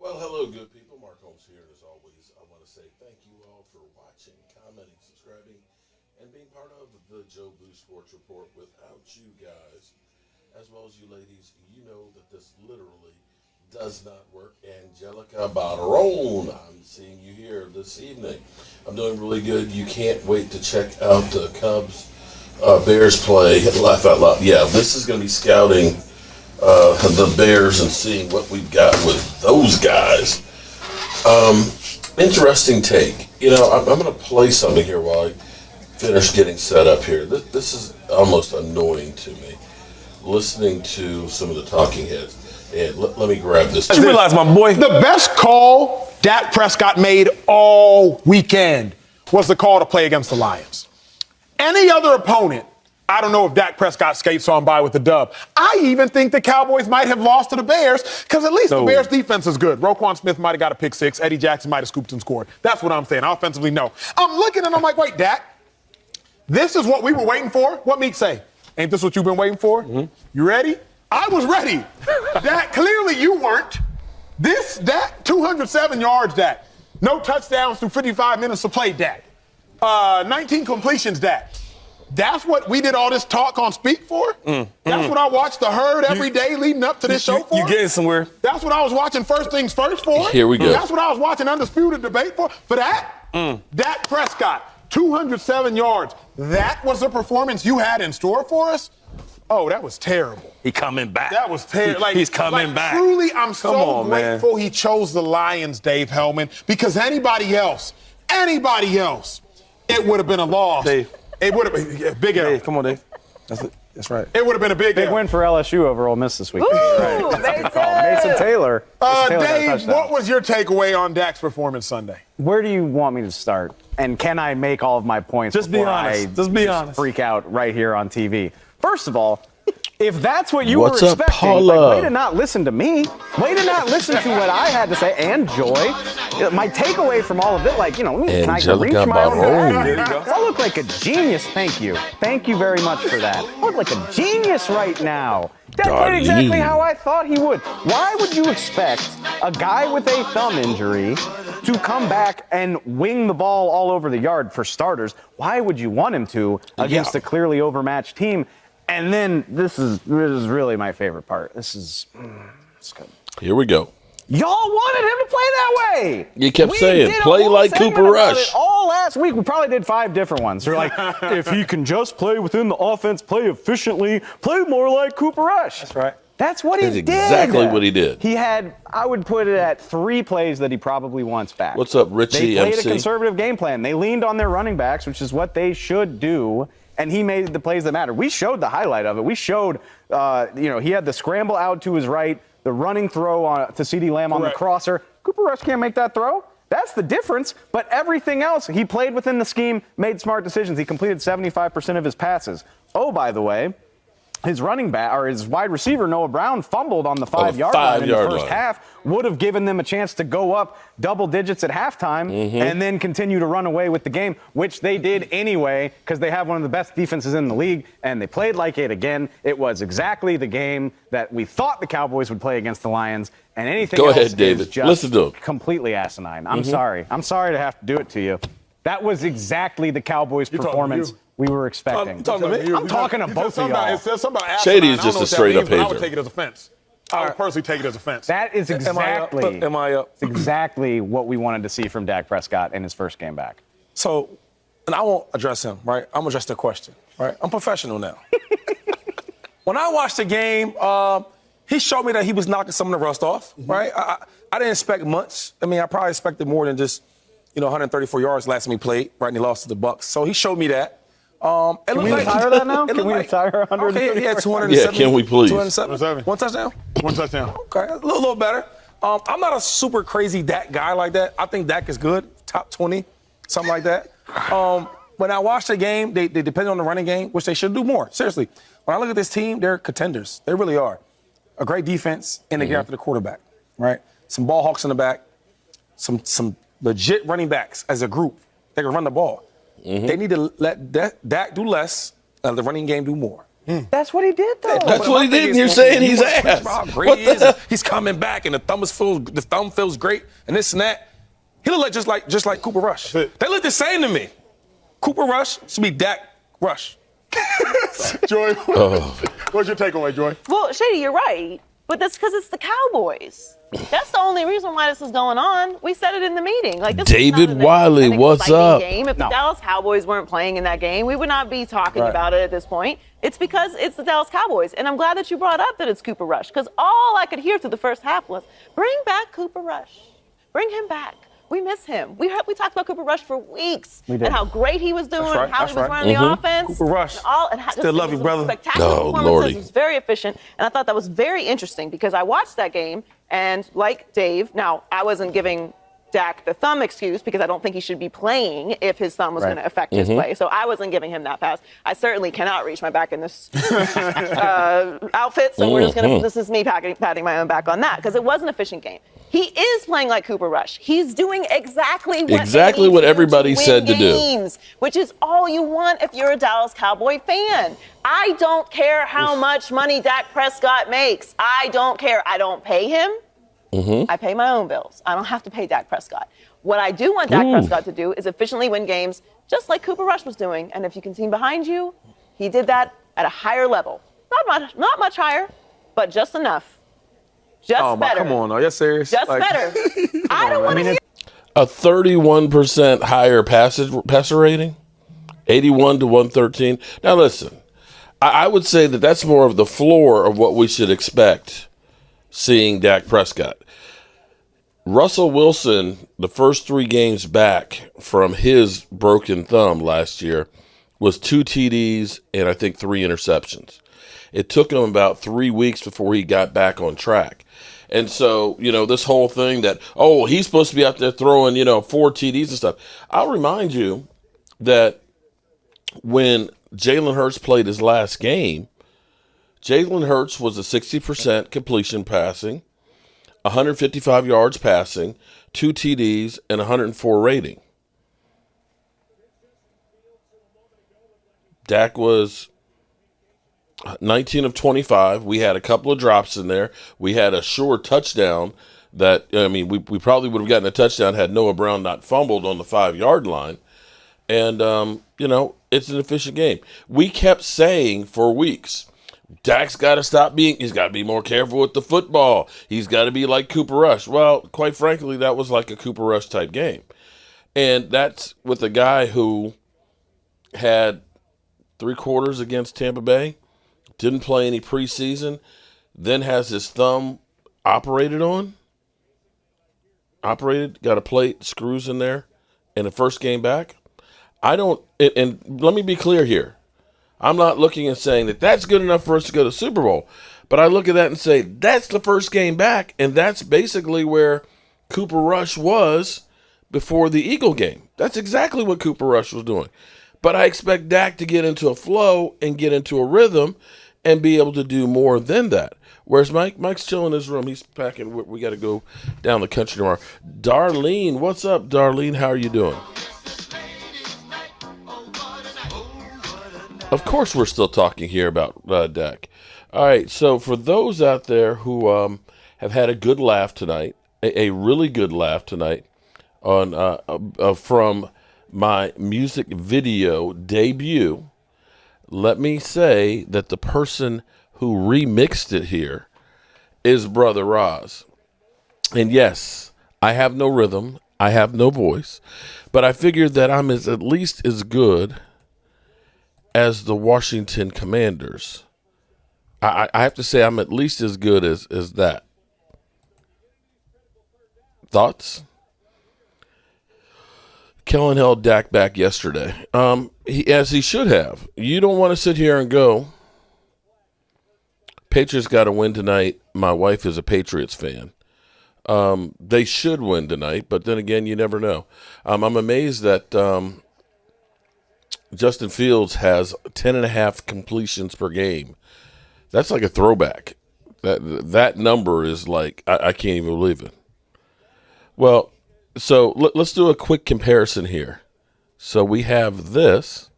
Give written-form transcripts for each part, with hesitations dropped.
Well, hello, good people. Mark Holmes here, and as always, I want to say thank you all for watching, commenting, subscribing, and being part of the Jobu Sports Report. Without you guys, as well as you ladies, you know that this literally does not work. Angelica Barone, I'm seeing you here this evening. I'm doing really good. You can't wait to check out the Cubs Bears play. Laugh out loud. Yeah, this is going to be scouting the Bears and seeing what we've got with those guys. Interesting take. You know, I'm going to play something here while I finish getting set up here. This is almost annoying to me, listening to some of the talking heads. And let me grab this. You realize, my boy, the best call Dak Prescott made all weekend was the call to play against the Lions. Any other opponent, I don't know if Dak Prescott skates on by with the dub. I even think the Cowboys might have lost to the Bears because at least the Bears' defense is good. Roquan Smith might have got a pick six. Eddie Jackson might have scooped and scored. That's what I'm saying. Offensively, no. I'm looking and I'm like, wait, Dak, this is what we were waiting for? What Meek say? Ain't this what you've been waiting for? Mm-hmm. You ready? I was ready. Dak, clearly you weren't. This, Dak, 207 yards, Dak. No touchdowns through 55 minutes of play, Dak. 19 completions, Dak. That's what we did all this talk on Speak for? That's what I watched the herd every day leading up to this show for? You getting somewhere. That's what I was watching First Things First for? Here we go. That's what I was watching Undisputed Debate for? For that? Dak Prescott, 207 yards. That was the performance you had in store for us? Oh, that was terrible. He coming back. That was terrible. He's coming back. Truly, I'm so grateful he chose the Lions, Dave Hellman, because anybody else, it would have been a loss. Dave. It would have been a big L. Dave, come on, Dave. That's right. It would have been a big win for LSU over Ole Miss this week. Ooh, Mason Taylor. Dave, what was your takeaway on Dak's performance Sunday? Where do you want me to start? And can I make all of my points Just be honest. Just be honest. Freak out right here on TV? First of all, if that's what you What's were up, expecting, Paula? way to not listen to me. Way to not listen to what I had to say. And Joy. My takeaway from all of it, can I reach my own bag? There you go. I look like a genius. Thank you. Thank you very much for that. I look like a genius right now. That played exactly how I thought he would. Why would you expect a guy with a thumb injury to come back and wing the ball all over the yard for starters? Why would you want him to against a clearly overmatched team? And then this is really my favorite part. It's good. Here we go. Y'all wanted him to play that way. You kept saying, play like Cooper Rush. All last week, we probably did 5 different ones. They're like, if he can just play within the offense, play efficiently, play more like Cooper Rush. That's right. That's what he did. Exactly what he did. He had, I would put it at 3 plays that he probably wants back. What's up, Richie They played MC? a conservative game plan. They leaned on their running backs, which is what they should do. And he made the plays that matter. We showed the highlight of it. We showed, he had the scramble out to his right, the running throw to CeeDee Lamb on the crosser. Cooper Rush can't make that throw. That's the difference. But everything else, he played within the scheme, made smart decisions. He completed 75% of his passes. Oh, by the way, his running back or his wide receiver Noah Brown fumbled on the 5-yard line in the first half. Would have given them a chance to go up double digits at halftime and then continue to run away with the game, which they did anyway because they have one of the best defenses in the league, and they played like it again. It was exactly the game that we thought the Cowboys would play against the Lions, and anything else ahead, David. is just Listen to him. completely asinine. I'm sorry. I'm sorry to have to do it to you. That was exactly the Cowboys' performance we were expecting. I'm talking to both of y'all. Shady is just a straight up hater. I would take it as offense. I would personally take it as offense. That is exactly, Am I up? exactly what we wanted to see from Dak Prescott in his first game back. So, and I won't address him, right? I'm going to address the question, right? I'm professional now. When I watched the game, he showed me that he was knocking some of the rust off, right? I didn't expect much. I mean, I probably expected more than just, 134 yards last time he played, right? And he lost to the Bucs. So he showed me that. Can we retire that now? Can we retire 134? He had 207. Yeah, can we please? 207. One touchdown? One touchdown. Okay, a little better. I'm not a super crazy Dak guy like that. I think Dak is good, top 20, something like that. When I watch the game, they depend on the running game, which they should do more. Seriously. When I look at this team, they're contenders. They really are. A great defense, and they get after the quarterback, right? Some ball hawks in the back, some legit running backs as a group. They can run the ball. They need to let Dak do less and the running game do more. That's what he did, though. That's what he did, and you're saying he's ass. How great he is. He's coming back, and the thumb feels great, and this and that. He look just like Cooper Rush. They look the same to me. Cooper Rush should be Dak Rush. Joy, what's your takeaway, Joy? Well, Shady, you're right, but that's because it's the Cowboys. That's the only reason why this is going on. We said it in the meeting. Like this David is not Wiley, an what's exciting up? Game. If the Dallas Cowboys weren't playing in that game, we would not be talking about it at this point. It's because it's the Dallas Cowboys. And I'm glad that you brought up that it's Cooper Rush, because all I could hear through the first half was, bring back Cooper Rush. Bring him back. We miss him. We talked about Cooper Rush for weeks and how great he was doing, how he was running the offense. Cooper Rush. Still love you, brother. Spectacular performances. Lordy. He was very efficient, and I thought that was very interesting because I watched that game, and like Dave, now I wasn't giving Dak the thumb excuse because I don't think he should be playing if his thumb was going to affect his play. So I wasn't giving him that pass. I certainly cannot reach my back in this outfit, so we're just going to, this is me patting my own back on that because it was an efficient game. He is playing like Cooper Rush. He's doing exactly what everybody said to do, which is all you want if you're a Dallas Cowboy fan. I don't care how much money Dak Prescott makes. I don't care. I don't pay him. I pay my own bills. I don't have to pay Dak Prescott. What I do want Dak Prescott to do is efficiently win games, just like Cooper Rush was doing. And if you can see behind you, he did that at a higher level. Not much higher, but just enough. Just better. Come on, are you serious? Just better. I don't want to hear. A 31% higher passer rating, 81 to 113. Now listen, I would say that that's more of the floor of what we should expect seeing Dak Prescott. Russell Wilson, the first 3 games back from his broken thumb last year, was 2 TDs and I think 3 interceptions. It took him about 3 weeks before he got back on track. And so, this whole thing that, he's supposed to be out there throwing, 4 TDs and stuff. I'll remind you that when Jalen Hurts played his last game, Jalen Hurts was a 60% completion passing, 155 yards passing, 2 TDs, and 104 rating. Dak was 19 of 25. We had a couple of drops in there. We had a sure touchdown that, we probably would have gotten a touchdown had Noah Brown not fumbled on the 5-yard line. And, it's an efficient game. We kept saying for weeks, Dak's got to he's got to be more careful with the football. He's got to be like Cooper Rush. Well, quite frankly, that was like a Cooper Rush type game. And that's with a guy who had 3 quarters against Tampa Bay, didn't play any preseason, then has his thumb operated, got a plate, screws in there, and the first game back. And let me be clear here. I'm not looking and saying that that's good enough for us to go to the Super Bowl. But I look at that and say, that's the first game back, and that's basically where Cooper Rush was before the Eagle game. That's exactly what Cooper Rush was doing. But I expect Dak to get into a flow and get into a rhythm and be able to do more than that. Where's Mike? Mike's chilling in his room. He's packing. We got to go down the country tomorrow. Darlene, what's up, Darlene? How are you doing? Of course, we're still talking here about Dak. All right, so for those out there who have had a good laugh tonight, a really good laugh tonight on from my music video debut, let me say that the person who remixed it here is Brother Roz. And yes, I have no rhythm, I have no voice, but I figured that I'm at least as good as the Washington Commanders. I have to say I'm at least as good as that. Thoughts? Kellen held Dak back yesterday, as he should have. You don't want to sit here and go, Patriots got to win tonight. My wife is a Patriots fan. They should win tonight, but then again, you never know. I'm amazed that Justin Fields has 10.5 completions per game. That's like a throwback. That number is like, I can't even believe it. Well, so let's do a quick comparison here. So we have this.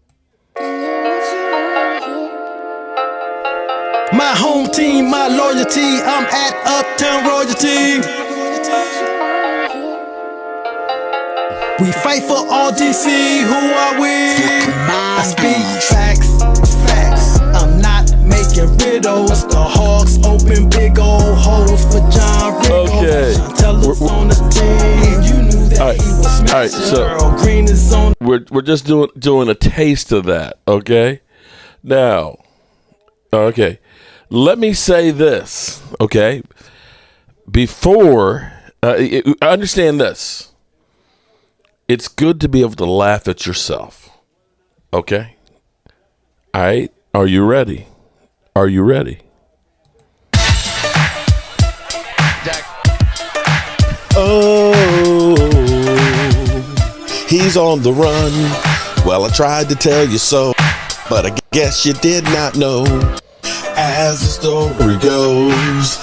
My home team, my loyalty, I'm at Uptown Royalty. We fight for all DC, who are we? I speak facts, I'm not making riddles. The Hawks open big old holes for John Riddle. Okay. Tell us on the team, you knew that he was smashing. All right, so Earl Green is on. we're just doing a taste of that, okay? Now, okay, let me say this, okay? Before, understand this. It's good to be able to laugh at yourself, okay? All right, are you ready? Are you ready? Oh, he's on the run. Well, I tried to tell you so, but I guess you did not know. As the story goes,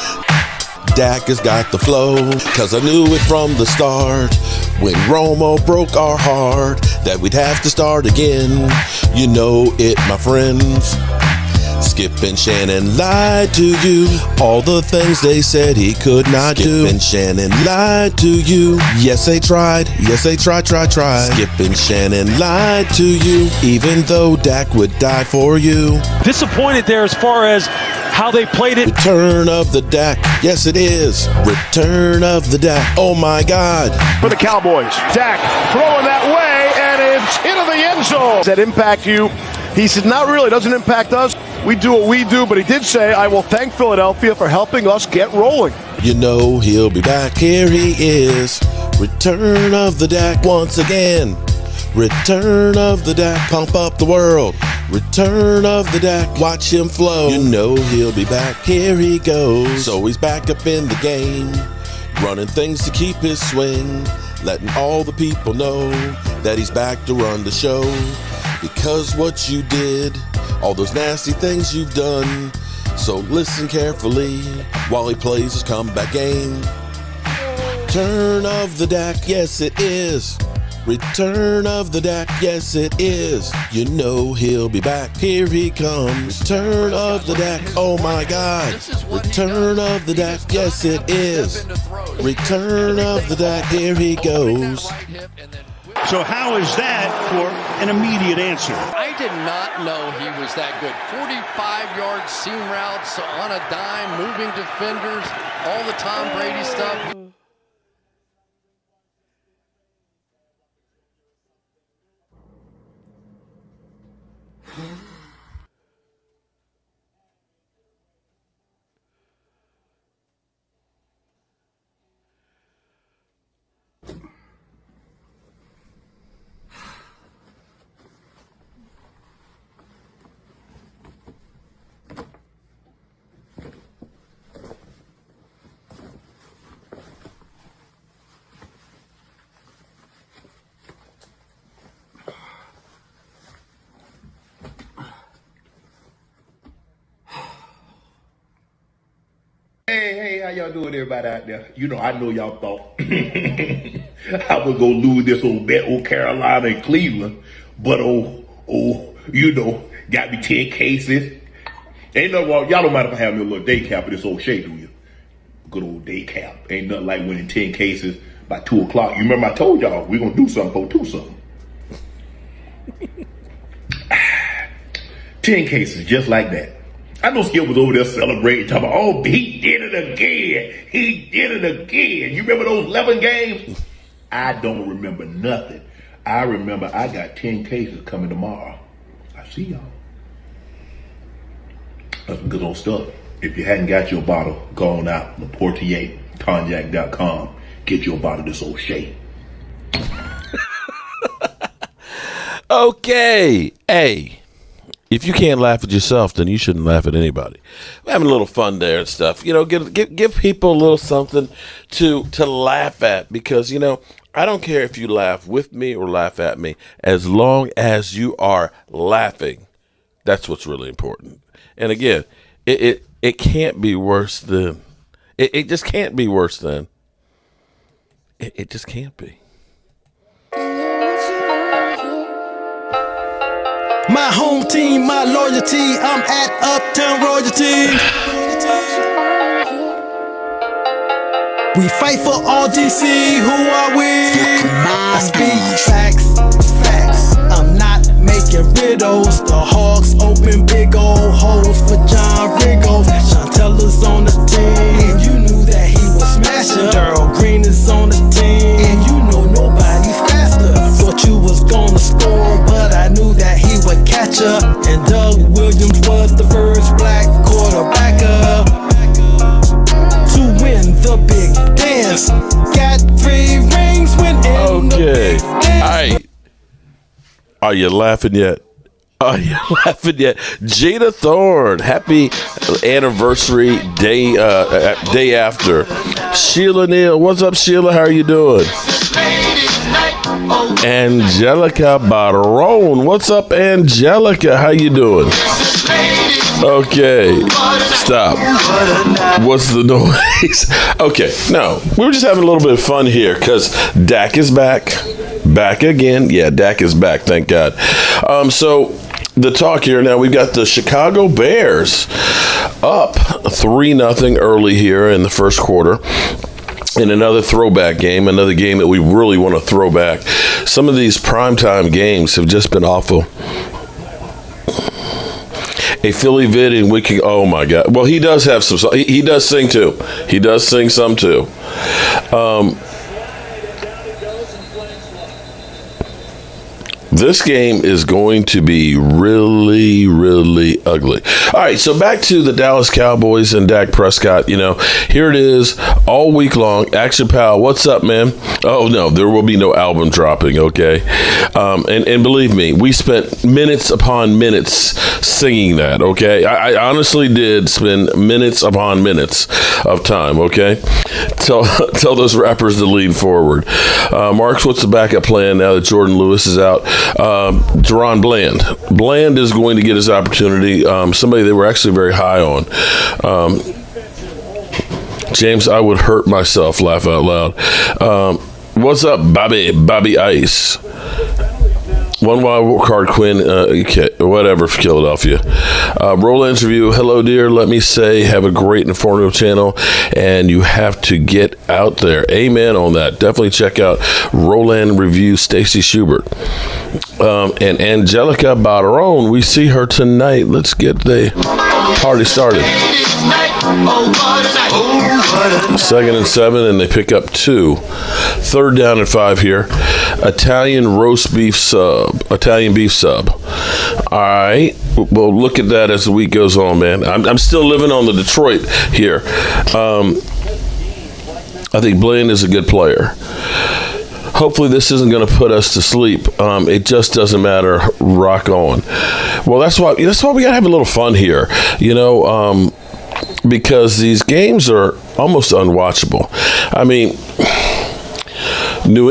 Dak has got the flow, cause I knew it from the start. When Romo broke our heart, that we'd have to start again. You know it, my friends. Skip and Shannon lied to you. All the things they said he could not do. Skip and Shannon lied to you. Yes, they tried. Yes, they tried. Skip and Shannon lied to you. Even though Dak would die for you. Disappointed there as far as how they played it. Return of the Dak. Yes, it is. Return of the Dak. Oh, my God. For the Cowboys. Dak throwing that way, and it's into the end zone. Does that impact you? He said, not really. Doesn't impact us. We do what we do, but he did say, I will thank Philadelphia for helping us get rolling. You know he'll be back. Here he is. Return of the Dak once again. Return of the Dak. Pump up the world. Return of the Dak. Watch him flow. You know he'll be back. Here he goes. So he's back up in the game. Running things to keep his swing. Letting all the people know that he's back to run the show. Because what you did, all those nasty things you've done. So listen carefully while he plays his comeback game. Return of the Dak, yes it is. Return of the Dak, yes it is. You know he'll be back, here he comes. Return of the Dak, oh my God. Return of the Dak, yes it is. Return of the Dak, here he goes. So how is that for an immediate answer? I did not know he was that good. 45-yard seam routes on a dime, moving defenders, all the Tom Brady stuff. Hey, how y'all doing, everybody out there? You know, I know y'all thought I was gonna lose this old bet, old Carolina and Cleveland, but you know, got me 10 cases. Ain't nothing wrong. Y'all don't mind if I have me a little day cap of this old shade, do you? Good old day cap. Ain't nothing like winning 10 cases by 2 o'clock. You remember I told y'all we gonna do something for 2 something. 10 cases, just like that. I know Skip was over there celebrating, talking about, oh, he did it again. He did it again. You remember those 11 games? I don't remember nothing. I remember I got 10 cases coming tomorrow. I see y'all. That's some good old stuff. If you hadn't got your bottle, go on out, LaPortier.com. Get your bottle of this old shade. Okay. Hey. If you can't laugh at yourself, then you shouldn't laugh at anybody. We're having a little fun there and stuff. You know, give people a little something to laugh at, because, you know, I don't care if you laugh with me or laugh at me, as long as you are laughing. That's what's really important. And again, it can't be worse than it just can't be worse than it just can't be. My home team, my loyalty, I'm at Uptown Royalty. We fight for all DC, who are we? I speak facts, facts. I'm not making riddles. The Hawks open big old holes for John Riggle. Chantella's on the team, and you knew that he was smashing. Daryl Green is on the team, and you know nobody's faster. Thought you was gonna score, but I knew that he would catch her. And Doug Williams was the first black quarterbacker to win the big dance. Got 3 rings when in the big dance. All right. Are you laughing yet? Are you laughing yet? Jada Thorne, happy anniversary day after. Sheila Neal, what's up, Sheila? How are you doing? Angelica Barone, what's up, Angelica? How you doing? Okay, stop. What's the noise? Okay, no, we were just having a little bit of fun here because Dak is back. Back again. Yeah, Dak is back, thank God. So the talk here now, we've got the Chicago Bears up 3-0 early here in the first quarter. In another throwback game, another game that we really want to throw back. Some of these primetime games have just been awful. A Philly vid and we can, oh my God. Well, he does have some, he does sing too. He does sing some too. This game is going to be really, really ugly. All right, so back to the Dallas Cowboys and Dak Prescott. You know, here it is all week long. Action Pal, what's up, man? Oh, no, there will be no album dropping, okay? And believe me, we spent minutes upon minutes singing that, okay? I honestly did spend minutes upon minutes of time, okay? Tell those rappers to lean forward. Marks, what's the backup plan now that Jordan Lewis is out? Deron Bland. Bland is going to get his opportunity. Somebody they were actually very high on. James, I would hurt myself, laugh out loud. What's up, Bobby Ice? One wild card, Quinn. Whatever for Philadelphia. Roland's review. Hello, dear. Let me say, have a great informative channel, and you have to get out there. Amen on that. Definitely check out Roland review. Stacy Schubert and Angelica Barone. We see her tonight. Let's get the party started. 2nd and 7, and they pick up 2. 3rd down and 5 here. Italian beef sub. All right. Well, look at that as the week goes on, man. I'm still living on the Detroit here. I think Blaine is a good player. Hopefully this isn't going to put us to sleep. It just doesn't matter. Rock on. Well, that's why we got to have a little fun here, you know, because these games are almost unwatchable. I mean, New England